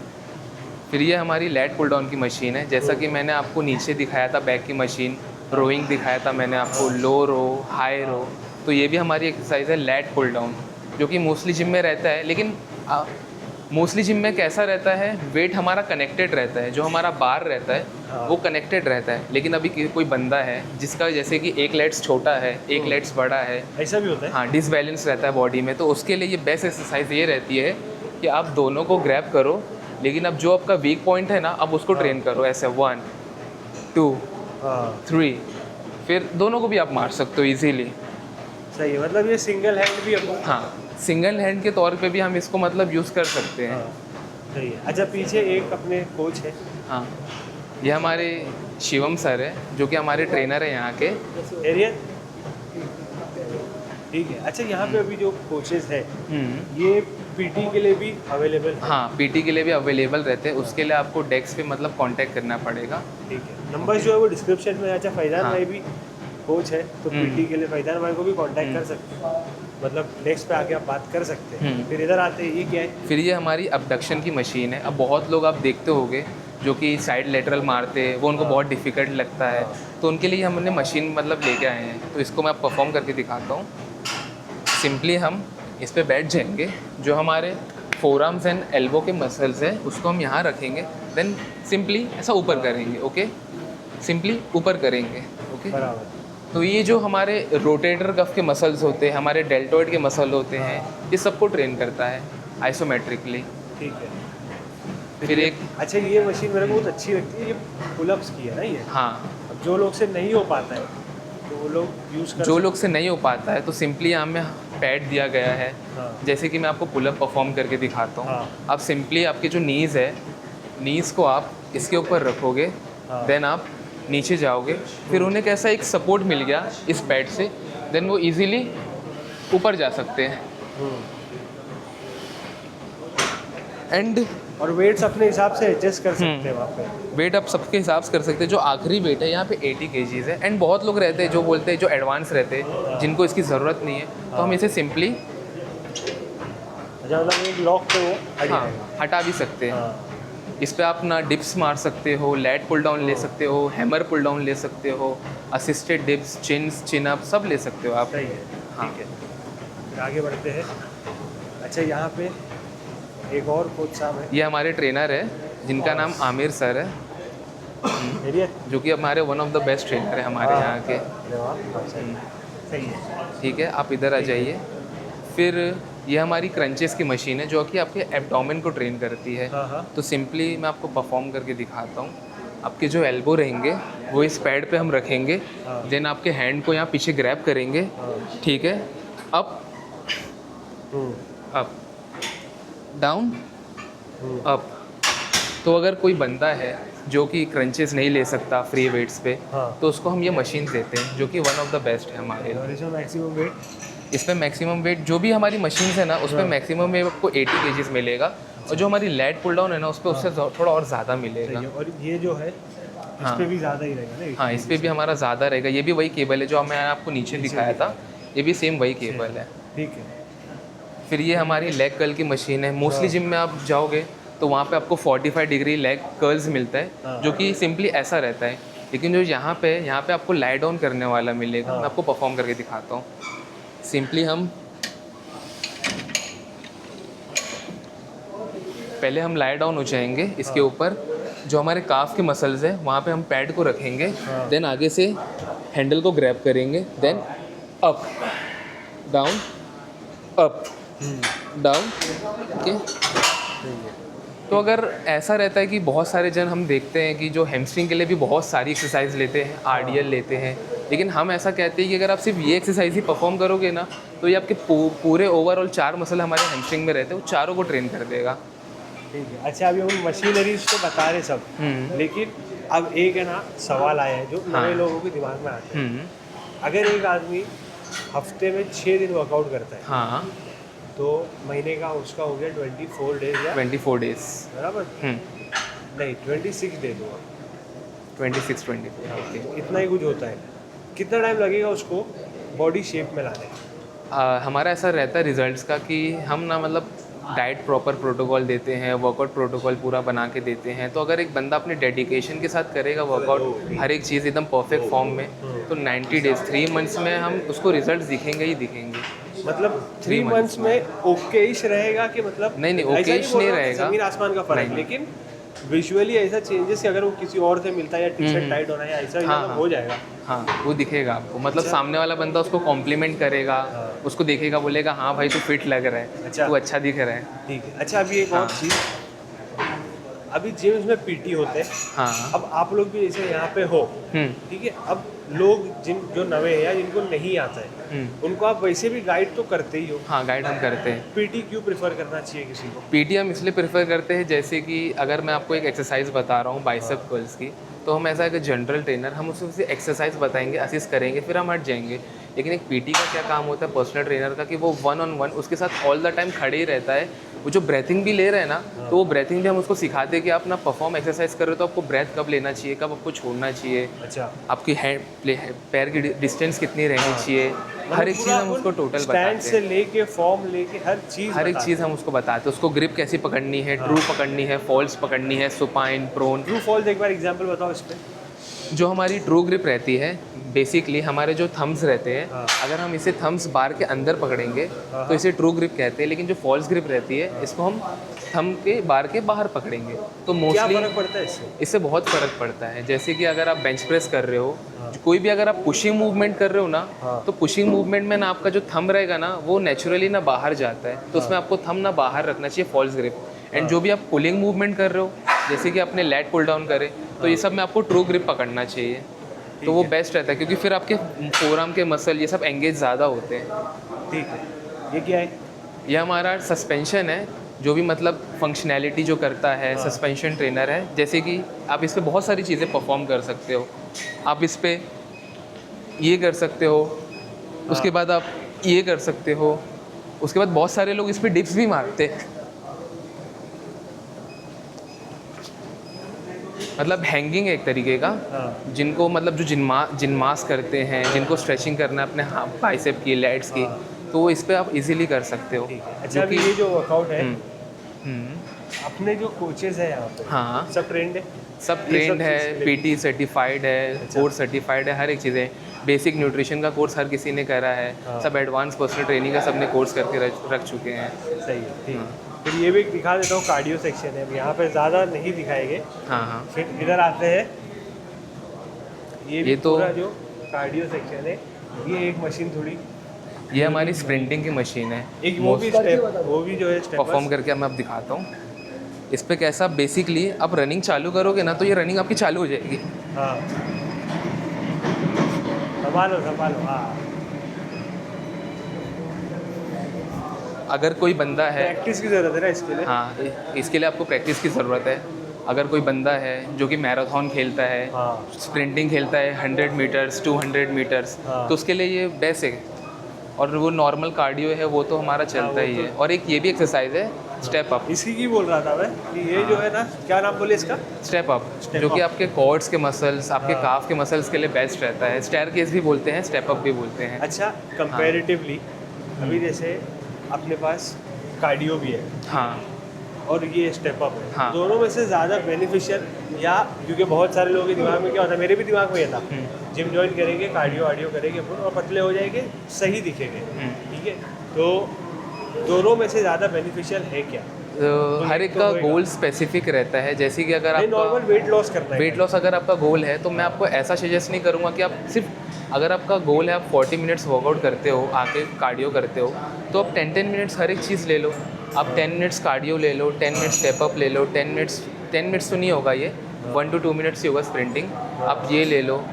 फिर ये हमारी लैट पुल डाउन की मशीन है। जैसा कि मैंने आपको नीचे दिखाया था बैक की मशीन, रोइंग दिखाया था मैंने आपको, लो रो, हाई रो। तो ये भी हमारी एक्सरसाइज है लैट पुल डाउन, जो कि मोस्टली जिम में रहता है। लेकिन मोस्टली जिम में कैसा रहता है, वेट हमारा कनेक्टेड रहता है, जो हमारा बार रहता है वो कनेक्टेड रहता है। लेकिन अभी कोई बंदा है जिसका जैसे कि एक लेट्स छोटा है, एक लेट्स बड़ा है, ऐसा भी होता है? हाँ, डिसबैलेंस रहता है बॉडी में, तो उसके लिए ये बेस्ट एक्सरसाइज ये रहती है कि आप दोनों को ग्रैब करो, लेकिन अब जो आपका वीक पॉइंट है ना, अब उसको ट्रेन करो ऐसे 1 2 3, फिर दोनों को भी आप मार सकते हो इजीली। सही है, मतलब ये सिंगल हैंड भी अपन। हाँ, सिंगल हैंड के तौर पे भी हम इसको मतलब यूज़ कर सकते हैं। सही है। अच्छा, पीछे एक अपने कोच है। हाँ, ये हमारे शिवम सर है, जो कि हमारे ट्रेनर है यहाँ के। एरियन, ठीक है। अच्छा, यहाँ पे अभी जो कोचेस है ये पीटी के लिए भी अवेलेबल है? हाँ, पीटी के लिए भी अवेलेबल रहते हैं। उसके लिए आपको डेस्क पे मतलब कांटेक्ट करना पड़ेगा। ठीक है, नंबर जो है वो डिस्क्रिप्शन में। अच्छा, फैजान भाई भी कोच है, तो पीटी के लिए फैजान भाई को भी कांटेक्ट कर सकते हैं, मतलब डेस्क पे आके आप बात कर सकते हैं। फिर इधर आते हैं, ये क्या है? फिर ये हमारी अबडक्शन की मशीन है। अब बहुत लोग आप देखते होंगे जो कि साइड लेटरल मारते हैं, वो उनको बहुत डिफ़िकल्ट लगता है, तो उनके लिए हमने मशीन मतलब लेके आए हैं। तो इसको मैं परफॉर्म करके दिखाता हूँ। सिंपली हम इस पे बैठ जाएंगे, जो हमारे फोर आर्म्स एंड एल्बो के मसल्स है उसको हम यहाँ रखेंगे, देन सिंपली ऐसा ऊपर करेंगे, ओके, सिंपली ऊपर करेंगे, ओके। बराबर। तो ये जो हमारे रोटेटर कफ के मसल्स होते हैं, हमारे डेल्टोइड के मसल होते हैं, ये सबको ट्रेन करता है आइसोमेट्रिकली। ठीक है। फिर एक, अच्छा, ये मशीन मेरे को बहुत अच्छी लगती है, ये पुलअप्स की है ना ये? हाँ, अब जो लोग से नहीं हो पाता है तो वो लोग यूज़ कर जो लोग से नहीं हो पाता है तो सिंपली यहाँ में पैड दिया गया है। जैसे कि मैं आपको पुलअप परफॉर्म करके दिखाता हूँ। आप सिंपली आपके जो नीज़ है, नीज़ को आप इसके ऊपर रखोगे, देन आप नीचे जाओगे, फिर उन्हें कैसा एक सपोर्ट मिल गया इस पैड से, देन वो इजीली ऊपर जा सकते हैं। एंड और वेट्स अपने हिसाब से एडजस्ट कर सकते हैं वहाँ पे। वेट आप सबके हिसाब से कर सकते हैं। जो आखिरी वेट है यहाँ पे 80 kgs है। एंड बहुत लोग रहते हैं जो बोलते हैं, जो एडवांस रहते हैं, जिनको इसकी ज़रूरत नहीं है, तो हम इसे सिंपली, अच्छा, मतलब एक लॉक पे वो हाँ, हटा भी सकते हैं। इस पे आप ना डिप्स मार सकते हो, लैट पुल डाउन ले सकते हो, हैमर पुल डाउन ले सकते हो, असिस्टेड डिप्स, चिन अप सब ले सकते हो आप। सही है, हाँ। ठीक है। फिर आगे बढ़ते हैं। अच्छा, यहाँ पे एक और कोच साहब है। ये हमारे ट्रेनर है जिनका नाम आमिर सर है, एरियन, जो कि हमारे one of the best trainer है हमारे यहाँ के। अरे वाह, सही है। ठीक है, आप इधर आ जाइए। फिर ये हमारी क्रंचेस की मशीन है, जो कि आपके एब्डोमेन को ट्रेन करती है। तो सिंपली मैं आपको परफॉर्म करके दिखाता हूँ। आपके जो एल्बो रहेंगे वो इस पैड पे हम रखेंगे, देन आपके हैंड को यहाँ पीछे ग्रैब करेंगे, ठीक है, अप अप डाउन अप। तो अगर कोई बंदा है जो कि क्रंचेस नहीं ले सकता फ्री वेट्स पे, हाँ। तो उसको हम ये मशीन देते हैं जो कि वन ऑफ द बेस्ट है हमारे लिए। और इसमें मैक्सिमम वेट? इसमें मैक्सिमम वेट जो भी हमारी मशीन्स है ना उस पर हाँ। मैक्सिमम वेट आपको 80 केजीज मिलेगा, और जो हमारी लैट पुल डाउन है ना उस पर उससे थोड़ा और ज़्यादा मिलेगा। सही है। और ये जो है इस हाँ। पे भी ज़्यादा ही रहेगा ना? हाँ, इस पर भी हमारा ज़्यादा रहेगा। ये भी वही केबल है जो मैं आपको नीचे दिखाया था, ये भी सेम वही केबल है। ठीक है। फिर ये हमारी लेग कर्ल की मशीन है। मोस्टली जिम में आप जाओगे तो वहाँ पे आपको 45 डिग्री लेग कर्ल्स मिलता है, जो कि सिंपली ऐसा रहता है। लेकिन जो यहाँ पे आपको लाई डाउन करने वाला मिलेगा। मैं आपको परफॉर्म करके दिखाता हूँ। सिंपली पहले हम लाई डाउन हो जाएंगे इसके ऊपर। जो हमारे काफ के मसल्स है वहाँ पे हम पैड को रखेंगे, देन आगे से हैंडल को ग्रैब करेंगे, then up down up down. Okay, तो अगर ऐसा रहता है कि बहुत सारे जन हम देखते हैं कि जो हैमस्ट्रिंग के लिए भी बहुत सारी एक्सरसाइज लेते हैं, आरडीएल लेते हैं, लेकिन हम ऐसा कहते हैं कि अगर आप सिर्फ ये एक्सरसाइज ही परफॉर्म करोगे ना तो ये आपके पूरे ओवरऑल 4 मसल हमारे हैमस्ट्रिंग में रहते हैं, वो चारों को ट्रेन कर देगा। ठीक है। अच्छा, अभी हम मशीनरीज तो बता रहे सब, लेकिन अब एक है ना सवाल आया है जो नए लोगों के दिमाग में आता है। अगर एक आदमी हफ्ते में 6 दिन वर्कआउट करता है, हाँ, तो महीने का उसका हो गया 24 डेज या 24 डेज, बराबर? नहीं, 26 डेज हुआ। 26 24, ओके। इतना ही कुछ होता है। कितना टाइम लगेगा उसको बॉडी शेप में लाने? हमारा ऐसा रहता है रिजल्ट्स का कि हम ना मतलब डाइट प्रॉपर प्रोटोकॉल देते हैं, वर्कआउट प्रोटोकॉल पूरा बना के देते हैं। तो अगर एक बंदा अपने डेडिकेशन के साथ करेगा वर्कआउट, हर एक चीज़ एकदम परफेक्ट फॉर्म में, तो 90 डेज 3 मंथ्स में हम उसको रिजल्ट्स दिखेंगे ही दिखेंगे। मतलब 3 मंथ्स में ओकेइश रहेगा कि मतलब? नहीं, ऐसा ओकेइश बोल नहीं रहा कि रहेगा, जमीन आसमान का फर्क, लेकिन विजुअली ऐसा चेंजेस कि अगर वो किसी और से मिलता है या टी शर्ट टाइट होना है ऐसा हाँ, हो जाएगा। हाँ, वो दिखेगा आपको। मतलब सामने वाला बंदा उसको कॉम्प्लीमेंट करेगा, उसको देखेगा, बोलेगा हाँ भाई तू फिट लग रहा है, अच्छा। तू अच्छा दिख रहा है। ठीक है। अच्छा, अभी एक और चीज़, अभी जिम्स में पीटी होते हैं। हाँ। अब आप लोग भी जैसे यहाँ पे हो, ठीक है। अब लोग जिन जो नवे हैं या जिनको नहीं आता है, उनको आप वैसे भी गाइड तो करते ही हो। हाँ, गाइड हम करते हैं। पीटी क्यों प्रेफर करना चाहिए किसी को? पीटी हम इसलिए प्रेफर करते हैं, जैसे कि अगर मैं आपको एक एक्सरसाइज बता रहा हूँ बाइसेप कर्ल्स की, तो हम ऐसा एक जनरल ट्रेनर हम उसे एक्सरसाइज बताएंगे, असिस्ट करेंगे, फिर हम हट जाएंगे। लेकिन एक पीटी का क्या काम होता है पर्सनल ट्रेनर का, कि वो 1-on-1 उसके साथ ऑल द टाइम खड़े ही रहता है। वो जो ब्रेथिंग भी ले रहे हैं ना, तो वो ब्रेथिंग भी हम उसको सिखाते हैं कि आप ना परफॉर्म एक्सरसाइज कर रहे हो तो आपको ब्रेथ कब लेना चाहिए, कब आपको छोड़ना चाहिए, अच्छा, आपकी पैर की डिस्टेंस कितनी रहनी चाहिए, हर एक चीज़ हम उसको टोटल स्टैंड बताते से हैं। लेके फॉर्म लेके हर एक चीज़ हम उसको बताते हैं। उसको ग्रिप कैसी पकड़नी है, ट्रू पकड़नी है, फॉल्स पकड़नी है, सुपाइन, प्रोन। ट्रू फॉल्स एक बार एग्जांपल बताओ इस पे। जो हमारी ट्रू ग्रिप रहती है, बेसिकली हमारे जो थम्स रहते हैं, अगर हम इसे थम्स बार के अंदर पकड़ेंगे तो इसे ट्रू ग्रिप कहते हैं। लेकिन जो फॉल्स ग्रिप रहती है इसको हम थम के बार के बाहर पकड़ेंगे। तो क्या मोस्टली फर्क पड़ता है इससे? इससे बहुत फ़र्क पड़ता है। जैसे कि अगर आप बेंच प्रेस कर रहे हो, कोई भी अगर आप पुशिंग मूवमेंट कर रहे हो ना, तो पुशिंग मूवमेंट में ना आपका जो थंब रहेगा ना वो नेचुरली ना बाहर जाता है, तो उसमें आपको थंब ना बाहर रखना चाहिए, फॉल्स ग्रिप। एंड जो भी आप पुलिंग मूवमेंट कर रहे हो, जैसे कि आपने लैट पुल डाउन करे, तो ये सब में आपको ट्रू ग्रिप पकड़ना चाहिए। तो वो बेस्ट रहता है, क्योंकि फिर आपके फोरआर्म के मसल ये सब एंगेज ज़्यादा होते हैं। ठीक है। ये क्या है? ये हमारा सस्पेंशन है, जो भी मतलब फंक्शनैलिटी जो करता है, सस्पेंशन ट्रेनर है। जैसे कि आप इस पे बहुत सारी चीज़ें परफॉर्म कर सकते हो। आप इस पे ये कर सकते हो, उसके बाद आप ये कर सकते हो, उसके बाद बहुत सारे लोग इस पे डिप्स भी मारते हैं। मतलब हैंगिंग है एक तरीके का, जिनको मतलब जो जिनमास करते हैं, जिनको स्ट्रेचिंग करना है अपने बाइसेप की, लैट्स की, तो वो इस पे आप इजीली कर सकते हो। अच्छा, अभी ये जो वर्कआउट है, अपने जो कोचेस हैं यहाँ पे, हाँ, सब ट्रेंड है? सब ट्रेंड है, पीटी सर्टिफाइड है, कोर्स सर्टिफाइड है, हर एक चीज़ें। बेसिक न्यूट्रिशन का कोर्स हर किसी ने करा है, सब एडवांस पर्सनल ट्रेनिंग का सबने कोर्स करके रख चुके हैं। सही है, ठीक है। फिर ये भी दिखा देता हूँ, कार्डियो सेक्शन है। यहाँ पे ज़्यादा नहीं दिखाएंगे। हाँ। फिर इधर आते हैं, ये तो पूरा जो कार्डियो सेक्शन है, ये एक मशीन थोड़ी, ये हमारी स्प्रिंटिंग की मशीन है। एक वो भी जो है स्टेप परफॉर्म करके मैं अब दिखाता हूँ। इस पे कैसा, बेसिकली आप रनिंग चालू करोगे ना तो ये रनिंग आपकी चालू हो जाएगी। हाँ, संभालो। हाँ, अगर कोई बंदा है, प्रैक्टिस की ज़रूरत है ना इसके लिए। हाँ, इसके लिए आपको प्रैक्टिस की ज़रूरत है। अगर कोई बंदा है जो कि मैराथन खेलता है, हाँ स्प्रिंटिंग खेलता है 100 मीटर्स 200 मीटर्स, हाँ। तो उसके लिए ये बेस्ट है। और वो नॉर्मल कार्डियो है वो तो हमारा चलता वो ही तो- है। और एक ये भी एक्सरसाइज है स्टेप अप। इसी की बोल रहा था मैं कि ये जो है ना, क्या नाम बोले इसका? स्टेप अप Step जो कि up। आपके कॉर्ड्स के मसल्स, आपके हाँ। काफ के मसल्स के लिए बेस्ट रहता है। स्टेयर केस भी बोलते हैं, स्टेप अप भी बोलते हैं। अच्छा, कंपैरेटिवली अभी जैसे अपने पास कार्डियो भी है हाँ और ये स्टेप अप है, हाँ। दोनों में से ज़्यादा बेनिफिशियल, या क्योंकि बहुत सारे लोगों के दिमाग में क्या होता है, मेरे भी दिमाग में ये था, जिम ज्वाइन करेंगे, कार्डियो वार्डियो करेंगे अपन और पतले हो जाएंगे, सही दिखेंगे, ठीक है। तो दोनों में से ज़्यादा बेनिफिशियल है क्या? तो हर एक तो का होएगा। गोल स्पेसिफिक रहता है। जैसे कि अगर नॉर्मल आपका वेट लॉस करना है, वेट लॉस अगर आपका गोल है, तो मैं आपको ऐसा सजेस्ट नहीं करूँगा कि आप सिर्फ, अगर आपका गोल है आप 40 मिनट्स वर्कआउट करते हो, आके कार्डियो करते हो, तो आप 10 मिनट्स हर एक चीज़ ले लो। आप 10 मिनट्स कार्डियो ले लो, 10 मिनट्स स्टेप अप ले लो, 10 मिनट्स तो नहीं होगा ये, 1 to 2 मिनट्स ही होगा स्प्रिंटिंग। आप ये ले लो,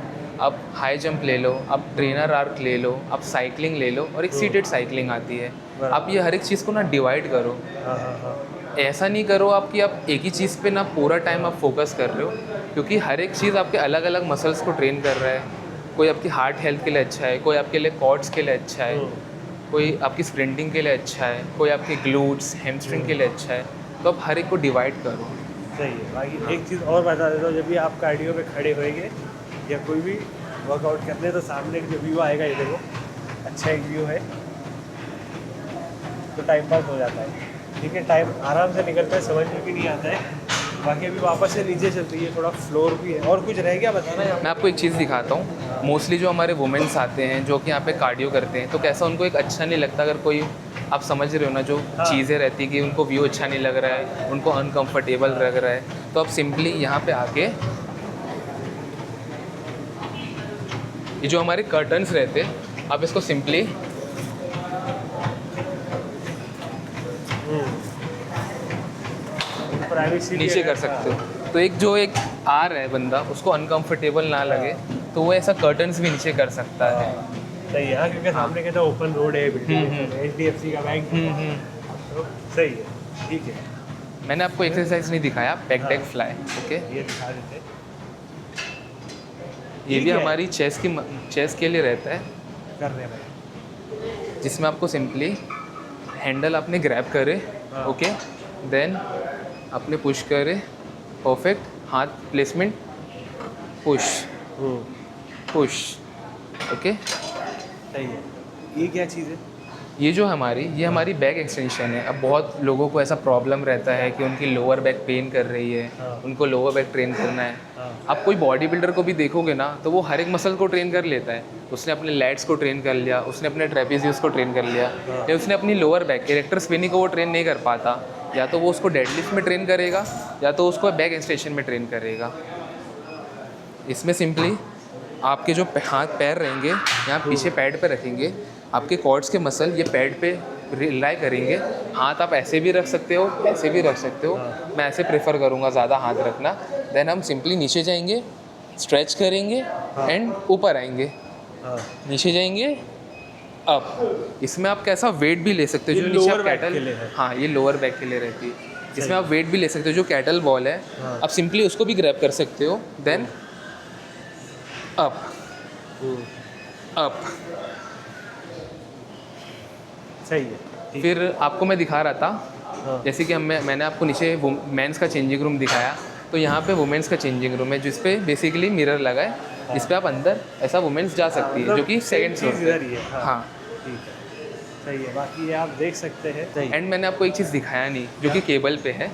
आप हाई जंप ले लो, आप ट्रेनर आर्क ले लो, आप साइकिलिंग ले लो, और एक सीटेड साइकिलिंग आती है। आप ये हर एक चीज़ को ना डिवाइड करो। हाँ हाँ हाँ। ऐसा नहीं करो आप कि आप एक ही चीज़ पे ना पूरा टाइम आप फोकस कर रहे हो, क्योंकि हर एक चीज़ आपके अलग अलग मसल्स को ट्रेन कर रहा है। कोई आपकी हार्ट हेल्थ के लिए अच्छा है, कोई आपके लिए क्वाड्स के लिए अच्छा है, कोई आपकी स्प्रिंटिंग के लिए अच्छा है, कोई आपके ग्लूट्स हैमस्ट्रिंग के लिए अच्छा है। तो आप हर एक को डिवाइड करो। सही है। बाकी एक चीज़ और बता देता हूँ, जब भी आप कार्डियो पे खड़े होएंगे या कोई भी वर्कआउट करने, तो सामने जो व्यू आएगा, ये देखो अच्छा एक व्यू है, तो टाइम पास हो जाता है, ठीक है, टाइम आराम से निकलता है, समझ में भी नहीं आता है। बाकी अभी वापस से नीचे चलती है, थोड़ा फ्लोर भी है। और कुछ रह गया बताना है मैं आपको एक चीज़ दिखाता हूँ। मोस्टली जो हमारे वुमेन्स आते हैं जो कि यहाँ पे कार्डियो करते हैं, तो कैसा उनको एक अच्छा नहीं लगता। अगर कोई, आप समझ रहे हो ना, जो चीज़ें रहती है कि उनको व्यू अच्छा नहीं लग रहा है, उनको अनकंफर्टेबल लग रहा है, तो आप सिंपली यहाँ पे आके, ये जो हमारे कर्टन्स रहते हैं, आप इसको सिंपली प्राइवेसी नीचे कर सकते हो। तो एक जो एक आ रहा है बंदा, उसको अनकंफर्टेबल ना लगे, तो वो ऐसा कर्टन्स भी नीचे कर सकता है। सही है। हाँ, क्योंकि सामने कहता है ओपन रोड है, बिल्डिंग HDFC का बैंक, तो सही है, ठीक है। मैंने आपको एक्सरसाइज नहीं दिखाया, बैक डेक फ्लाई, ओके। ये दिखा देते हैं। ये भी ठीक है। हमारी चेस्ट के लिए रहता है, कर रहे हैं भाई। जिसमें आपको सिंपली हैंडल आपने ग्रैब करे, ओके, देन आपने पुश करे, परफेक्ट, हाथ प्लेसमेंट, पुश पुश, ओके। सही है। ये क्या चीज़ है? ये जो ये हमारी बैक एक्सटेंशन है। अब बहुत लोगों को ऐसा प्रॉब्लम रहता है कि उनकी लोअर बैक पेन कर रही है, उनको लोअर बैक ट्रेन करना है। आप कोई बॉडी बिल्डर को भी देखोगे ना, तो वो हर एक मसल को ट्रेन कर लेता है। उसने अपने लैट्स को ट्रेन कर लिया, उसने अपने ट्रेपेजियस को ट्रेन कर लिया, या उसने अपनी लोअर बैक इरेक्टर स्पिनी को वो ट्रेन नहीं कर पाता। या तो वो उसको डेडलिफ्ट में ट्रेन करेगा, या तो उसको बैक एक्सटेंशन में ट्रेन करेगा। इसमें सिंपली आपके जो हाथ पैर रहेंगे, यहाँ पीछे पैड पे रखेंगे, आपके क्वाड्स के मसल ये पैड पे रिलाई करेंगे। हाथ आप ऐसे भी रख सकते हो, ऐसे भी रख सकते हो। मैं ऐसे प्रेफर करूँगा ज़्यादा हाथ रखना। देन हम सिंपली नीचे जाएंगे, स्ट्रेच करेंगे एंड ऊपर आएंगे, नीचे जाएंगे, अप। इसमें आप कैसा वेट भी ले सकते हो, ये जो नीचे lower आप back के कैटल, लिए है। हाँ ये लोअर बैक के लिए रहती है। इसमें आप वेट भी ले सकते हो, जो कैटल बॉल है, आप सिंपली उसको भी ग्रैब कर सकते हो। Then up up. सही है, ठीक। फिर आपको मैं दिखा रहा था, जैसे कि मैंने आपको नीचे मेंस का चेंजिंग रूम दिखाया, तो यहाँ पे वुमेन्स का चेंजिंग रूम है, जिस पे बेसिकली मिरर लगा है, जिस पे आप अंदर ऐसा वुमेन्स जा सकती है, जो कि सेकंड फ्लोर इधर ही है। पे। हाँ ठीक है, सही है। बाकी ये आप देख सकते हैं। सही। एंड मैंने आपको एक चीज़ दिखाया नहीं, जो कि केबल पे है।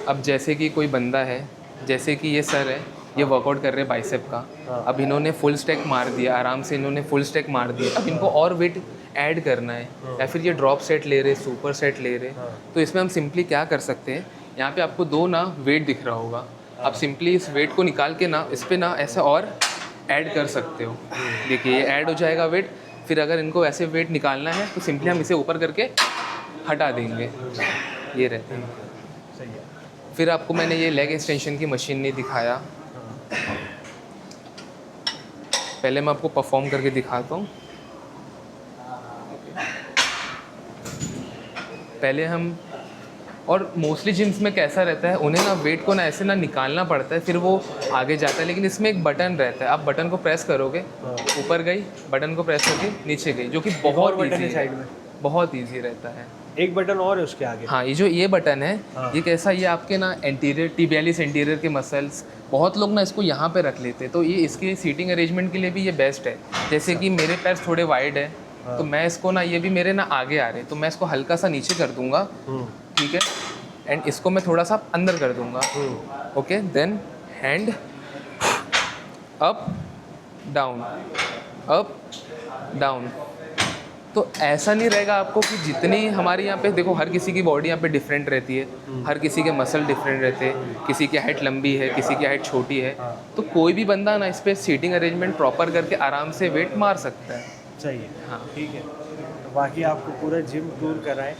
अब जैसे कि कोई बंदा है, जैसे कि ये सर है, ये वर्कआउट कर रहे हैं बाइसेप का। अब इन्होंने फुल स्टैक मार दिया, आराम से इन्होंने फुल स्टैक मार दिया। अब इनको और वेट ऐड करना है, या फिर ये ड्रॉप सेट ले रहे, सुपर सेट ले रहे, तो इसमें हम सिंपली क्या कर सकते हैं, यहाँ पे आपको दो ना वेट दिख रहा होगा, आप सिंपली इस वेट को निकाल के ना इस पर ना ऐसे और ऐड कर सकते हो। देखिए ये ऐड हो जाएगा वेट। फिर अगर इनको ऐसे वेट निकालना है, तो सिंपली हम इसे ऊपर करके हटा देंगे, ये रहते हैं। सही है। फिर आपको मैंने ये लेग एक्सटेंशन की मशीन नहीं दिखाया, पहले मैं आपको परफॉर्म करके दिखाता हूँ। पहले हम, और मोस्टली जिम्स में कैसा रहता है, उन्हें ना वेट को ना ऐसे ना निकालना पड़ता है, फिर वो आगे जाता है। लेकिन इसमें एक बटन रहता है, आप बटन को प्रेस करोगे, ऊपर गई, बटन को प्रेस करके नीचे गई, जो कि बहुत बटन है ईजी साइड है, में, बहुत ईजी रहता है। एक बटन और है उसके आगे। हाँ, ये बटन है, ये कैसा, ये आपके ना एंटीरियर T42 एंटीरियर के मसल्स, बहुत लोग ना इसको यहाँ पे रख लेते हैं, तो ये इसकी सीटिंग अरेंजमेंट के लिए भी ये बेस्ट है। जैसे कि मेरे पैर थोड़े वाइड है, तो मैं इसको ना, ये भी मेरे ना आगे आ रहे हैं, तो मैं इसको हल्का सा नीचे कर दूंगा, ठीक है, एंड इसको मैं थोड़ा सा अंदर कर दूंगा, okay, then hand up down, up down. तो ऐसा नहीं रहेगा आपको कि जितनी हमारे यहाँ पे देखो, हर किसी की बॉडी यहाँ पे डिफरेंट रहती है, हर किसी के मसल डिफरेंट रहते हैं, किसी की हाइट लंबी है, किसी की हाइट छोटी है, तो कोई भी बंदा ना इस पर सीटिंग अरेंजमेंट प्रॉपर करके आराम से वेट मार सकता है। सही है, हाँ, ठीक है। तो बाकी आपको पूरा जिम टूर कराएं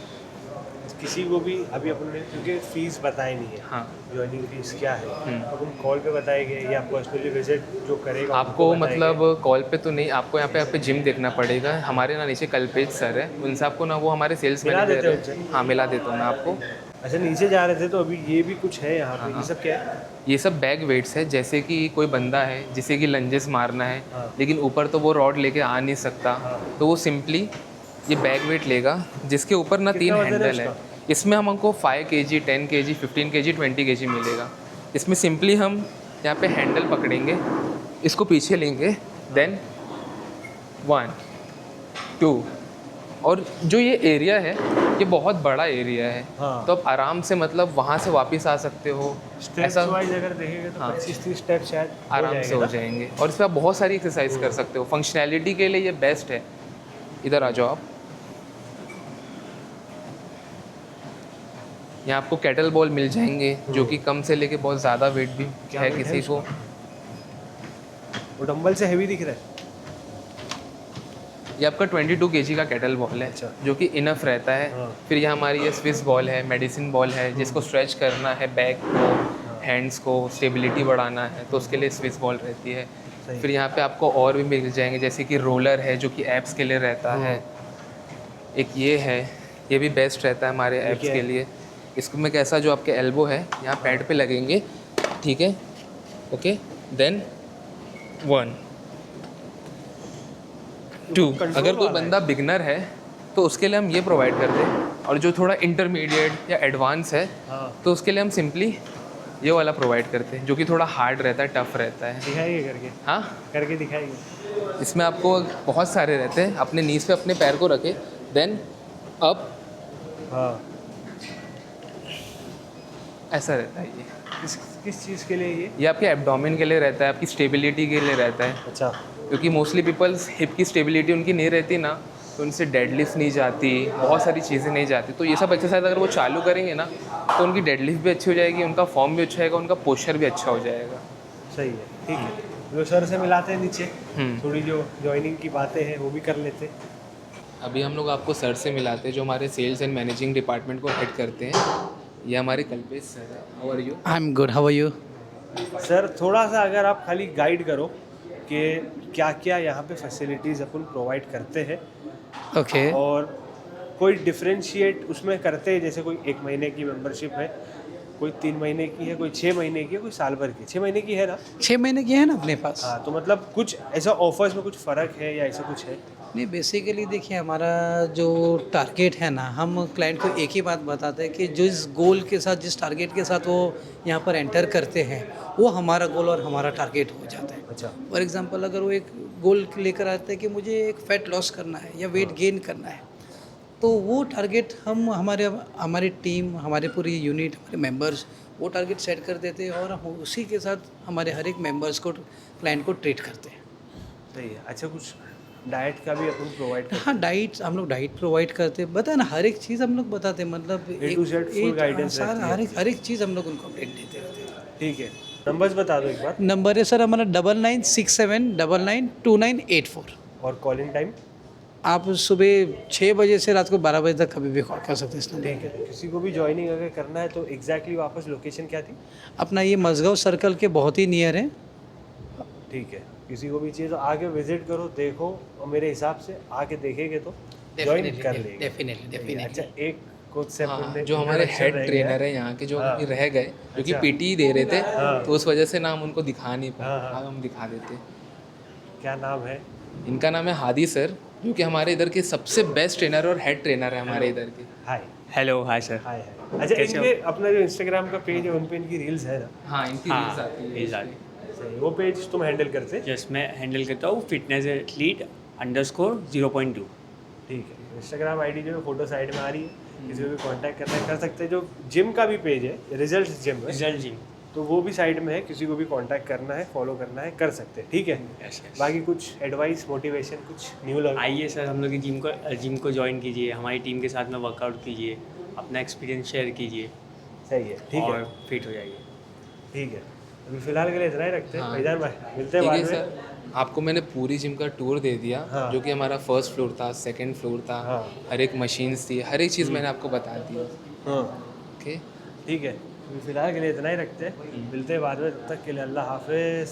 किसी को भी, अभी अपने क्योंकि फीस बताई नहीं है, हाँ, ज्वाइनिंग फीस क्या है, अब हम कॉल पे बताएंगे या पर्सनली विजिट जो करेगा आपको उनको बताएंगे? मतलब कॉल पे तो नहीं, आपको यहाँ पे जिम देखना पड़ेगा। हमारे ना नीचे कल्पेश सर है, उनसे आपको ना, वो हमारे सेल्स मिला मैनेजर देते है। हो उनसे? हाँ, मिला देता हूँ मैं आपको। अच्छा, नीचे जा रहे थे तो अभी ये भी कुछ है यहाँ पे, ये सब क्या है? ये सब बैग वेट्स है, जैसे कि कोई बंदा है जिसे कि लंजेस मारना है, लेकिन ऊपर तो वो रॉड लेके आ नहीं सकता, तो वो सिंपली ये बैग वेट लेगा, जिसके ऊपर ना 3 कितना वजन है हैंडल है। उसका? इसमें हमको 5 kg, 10 kg, 15 kg, 20 kg मिलेगा। इसमें सिंपली हम यहाँ पे हैंडल पकड़ेंगे, इसको पीछे लेंगे, देन 1 2, और जो ये एरिया है, ये बहुत बड़ा एरिया है, हाँ। तो आप आराम से मतलब वहाँ से वापस आ सकते हो। स्टेप्स वाइज अगर देखेंगे तो 25-30 स्टेप शायद आराम से हो जाएंगे, और इस पर आप बहुत सारी एक्सरसाइज कर सकते हो। फंक्शनैलिटी के लिए ये बेस्ट है। इधर आ जाओ आप, यहाँ आपको कैटल बॉल मिल जाएंगे, जो कि कम से लेके बहुत ज़्यादा वेट भी है किसी को। वो डंबल से हैवी दिख रहा है। ये आपका 22 kg का कैटल बॉल है, अच्छा। जो कि इनफ रहता है। फिर यहाँ हमारी ये स्विस बॉल है, मेडिसिन बॉल है, जिसको स्ट्रेच करना है, बैक को, हैंड्स को स्टेबिलिटी बढ़ाना है, तो उसके लिए स्विस बॉल रहती है। फिर यहाँ पे आपको और भी मिल जाएंगे, जैसे कि रोलर है, जो कि एब्स के लिए रहता है। एक ये है, ये भी बेस्ट रहता है हमारे एब्स के लिए। इसको में कैसा, जो आपके एल्बो है यहाँ पैड पे लगेंगे, ठीक है, ओके, देन 1 2। अगर कोई बंदा बिगनर है तो उसके लिए हम ये प्रोवाइड करते हैं, और जो थोड़ा इंटरमीडिएट या एडवांस है, तो उसके लिए हम सिंपली ये वाला प्रोवाइड करते हैं, जो कि थोड़ा हार्ड रहता है, टफ रहता है। दिखाइए करके। हाँ, करके दिखाइए। इसमें आपको बहुत सारे रहते हैं। अपने नीज पे अपने पैर को रखे, देन अप, हाँ, ऐसा रहता है। ये किस चीज़ के लिए ये आपके एब्डोमेन के लिए रहता है, आपकी स्टेबिलिटी के लिए रहता है। अच्छा। क्योंकि मोस्टली पीपल्स हिप की स्टेबिलिटी उनकी नहीं रहती ना, तो उनसे डेडलिफ्ट नहीं जाती, बहुत सारी चीज़ें नहीं जाती। तो ये सब एक्सरसाइज अगर वो चालू करेंगे ना, तो उनकी डेडलिफ्ट भी अच्छी हो जाएगी, उनका फॉर्म भी अच्छा होगा, उनका पोस्चर भी अच्छा हो जाएगा। सही है, ठीक है। जो सर से मिलाते हैं नीचे, थोड़ी जो ज्वाइनिंग की बातें हैं वो भी कर लेते हैं। अभी हम लोग आपको सर से मिलाते हैं, जो हमारे सेल्स एंड मैनेजिंग डिपार्टमेंट को हेड करते हैं। ये हमारे कल्पेश सर है। How are you? I am good, how are you? Sir, थोड़ा सा अगर आप खाली गाइड करो कि क्या क्या यहाँ पे फैसिलिटीज़ अपन प्रोवाइड करते हैं, ओके। और कोई डिफरेंशिएट उसमें करते हैं, जैसे कोई 1 महीने की मेंबरशिप है, कोई 3 महीने की है, कोई 6 महीने की है, कोई साल भर की। 6 महीने की है ना? 6 महीने की है ना अपने पास। हाँ, तो मतलब कुछ ऐसा ऑफर्स में कुछ फ़र्क है या ऐसा कुछ है? नहीं, बेसिकली देखिए, हमारा जो टारगेट है ना, हम क्लाइंट को एक ही बात बताते हैं कि जिस गोल के साथ, जिस टारगेट के साथ वो यहाँ पर एंटर करते हैं, वो हमारा गोल और हमारा टारगेट हो जाता है। अच्छा। फॉर एग्जांपल, अगर वो एक गोल लेकर आते हैं कि मुझे एक फ़ैट लॉस करना है या वेट गेन करना है, तो वो टारगेट हम हमारी टीम, हमारे पूरी यूनिट, हमारे मेंबर्स वो टारगेट सेट कर देते हैं, और हम उसी के साथ हमारे हर एक मेंबर्स को, क्लाइंट को ट्रीट करते हैं। सही है। अच्छा, कुछ डाइट का भी अपन प्रोवाइड करते हैं? हाँ, डाइट हम लोग डाइट प्रोवाइड करते हैं, बताए ना, हर एक चीज़ हम लोग बताते हैं, मतलब A to Z full guidance रहती है। हर एक चीज़ हम लोग उनको अपडेट देते रहते हैं। ठीक है, नंबर्स बता दो एक बार। नंबर है सर हमारा 9967992984। और कॉलिंग टाइम? आप सुबह 6 बजे से रात को 12 बजे तक कभी भी कॉल कर सकते हैं इस नंबर। ठीक है। किसी को भी ज्वाइनिंग अगर करना है तो एग्जैक्टली वापस लोकेशन क्या थी? अपना ये मजगांव सर्कल के बहुत ही नियर है। ठीक है, किसी को भी चाहिए तो आके विजिट करो, देखो, और मेरे हिसाब से आके देखेंगे तो ज्वाइन कर लेंगे। डेफिनेटली। अच्छा, एक कोच से हाँ, अपने जो हमारे introduction हेड रह गया। ट्रेनर है यहाँ के, जो हाँ। अभी रह गए, जो कि अच्छा। पीटी दे रहे थे, हाँ। तो उस वजह से नाम उनको दिखा नहीं पाए। हाँ, हाँ। अब हम दिखा देते। क्या नाम है? इनका नाम है हादी सर, जो कि हमारे इधर के सबसे बेस्ट ट्रेनर और हेड ट्रेनर है हमारे Hello. इधर के। Hi hello hi sir. Hi hi. अच्छा, कैसे हो? इनके अपना जो इंस्टाग्राम का पेज है उन पे इनकी रील्स है ना? हाँ, इनकी हाँ, रील्स आती है रील्स इस पे। आती सही, वो पेज तुम हैंडल करते? जस्ट मैं हैंडल करता हूँ फिटनेस एथलीट _0.2। ठीक है। इंस्टाग्राम आईडी जो है फोटो साइड में आ रही है, किसी को भी कांटेक्ट करना है कर सकते हैं। जो जिम का भी पेज है, रिजल्ट जिम है, रिजल्ट जिम। तो वो भी साइड में है, किसी को भी कांटेक्ट करना है, फॉलो करना है, कर सकते हैं। ठीक है। Yes yes. बाकी कुछ एडवाइस, मोटिवेशन, कुछ न्यू लर्न? आइए सर, हम लोग की जिम को ज्वाइन कीजिए, हमारी टीम के साथ में वर्कआउट कीजिए, अपना एक्सपीरियंस शेयर कीजिए सही है। ठीक और है। फिट हो जाइए। ठीक है, अभी फिलहाल के लिए इतना ही रखते हैं। हाँ। भाईजान भाई मिलते हैं ठीक बाद है में। सर, आपको मैंने पूरी जिम का टूर दे दिया, हाँ। जो कि हमारा फर्स्ट फ्लोर था, सेकंड फ्लोर था, हाँ। हर एक मशीन्स थी, हर एक चीज़ मैंने आपको बता दी। हाँ ओके। ठीक है, अभी फिलहाल के लिए इतना ही रखते हैं। मिलते हैं बाद में, तब तक के लिए अल्लाह हाफिज़।